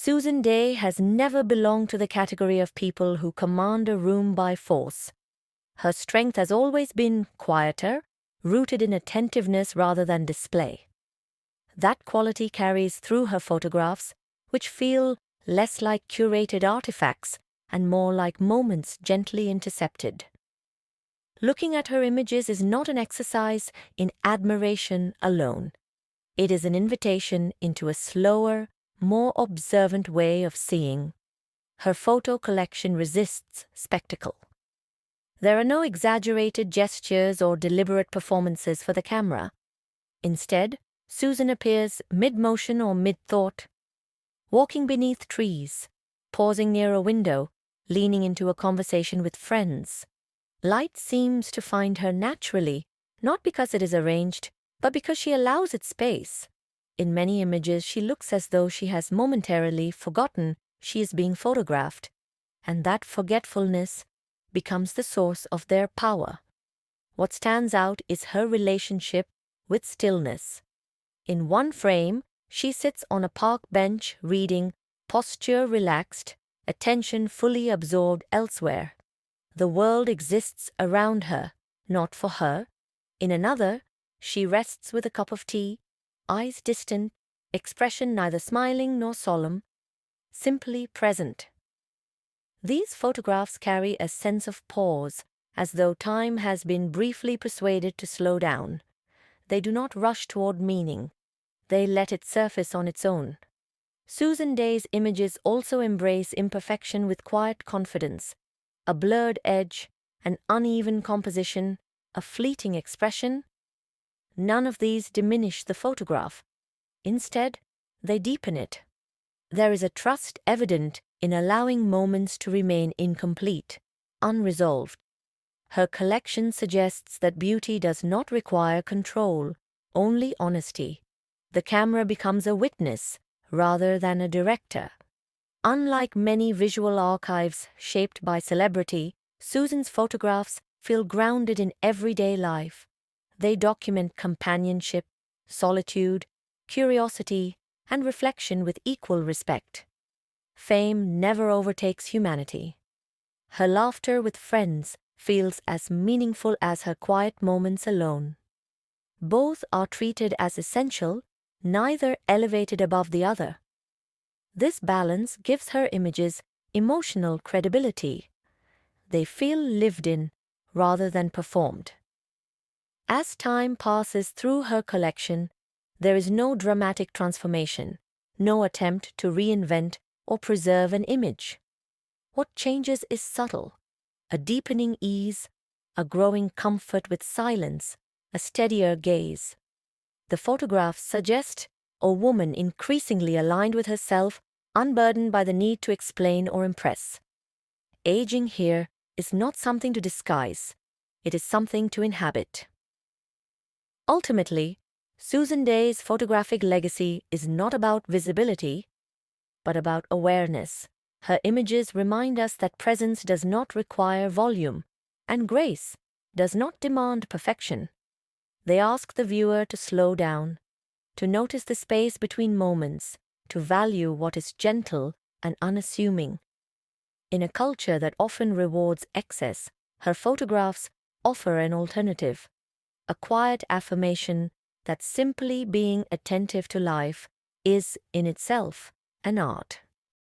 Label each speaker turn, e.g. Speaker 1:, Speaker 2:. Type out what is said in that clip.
Speaker 1: Susan Day has never belonged to the category of people who command a room by force. Her strength has always been quieter, rooted in attentiveness rather than display. That quality carries through her photographs, which feel less like curated artifacts and more like moments gently intercepted. Looking at her images is not an exercise in admiration alone. It is an invitation into a slower, more observant way of seeing. Her photo collection resists spectacle. There are no exaggerated gestures or deliberate performances for the camera. Instead, Susan appears mid-motion or mid-thought, walking beneath trees, pausing near a window, leaning into a conversation with friends. Light seems to find her naturally, not because it is arranged, but because she allows it space. In many images, she looks as though she has momentarily forgotten she is being photographed, and that forgetfulness becomes the source of their power. What stands out is her relationship with stillness. In one frame, she sits on a park bench reading, posture relaxed, attention fully absorbed elsewhere. The world exists around her, not for her. In another, she rests with a cup of tea, eyes distant, expression neither smiling nor solemn, simply present. These photographs carry a sense of pause, as though time has been briefly persuaded to slow down. They do not rush toward meaning. They let it surface on its own. Susan Day's images also embrace imperfection with quiet confidence. A blurred edge, an uneven composition, a fleeting expression. None of these diminish the photograph. Instead, they deepen it. There is a trust evident in allowing moments to remain incomplete, unresolved. Her collection suggests that beauty does not require control, only honesty. The camera becomes a witness rather than a director. Unlike many visual archives shaped by celebrity, Susan's photographs feel grounded in everyday life. They document companionship, solitude, curiosity, and reflection with equal respect. Fame never overtakes humanity. Her laughter with friends feels as meaningful as her quiet moments alone. Both are treated as essential, neither elevated above the other. This balance gives her images emotional credibility. They feel lived in rather than performed. As time passes through her collection, there is no dramatic transformation, no attempt to reinvent or preserve an image. What changes is subtle, a deepening ease, a growing comfort with silence, a steadier gaze. The photographs suggest a woman increasingly aligned with herself, unburdened by the need to explain or impress. Aging here is not something to disguise, it is something to inhabit. Ultimately, Susan Day's photographic legacy is not about visibility, but about awareness. Her images remind us that presence does not require volume, and grace does not demand perfection. They ask the viewer to slow down, to notice the space between moments, to value what is gentle and unassuming. In a culture that often rewards excess, her photographs offer an alternative, a quiet affirmation that simply being attentive to life is in itself an art.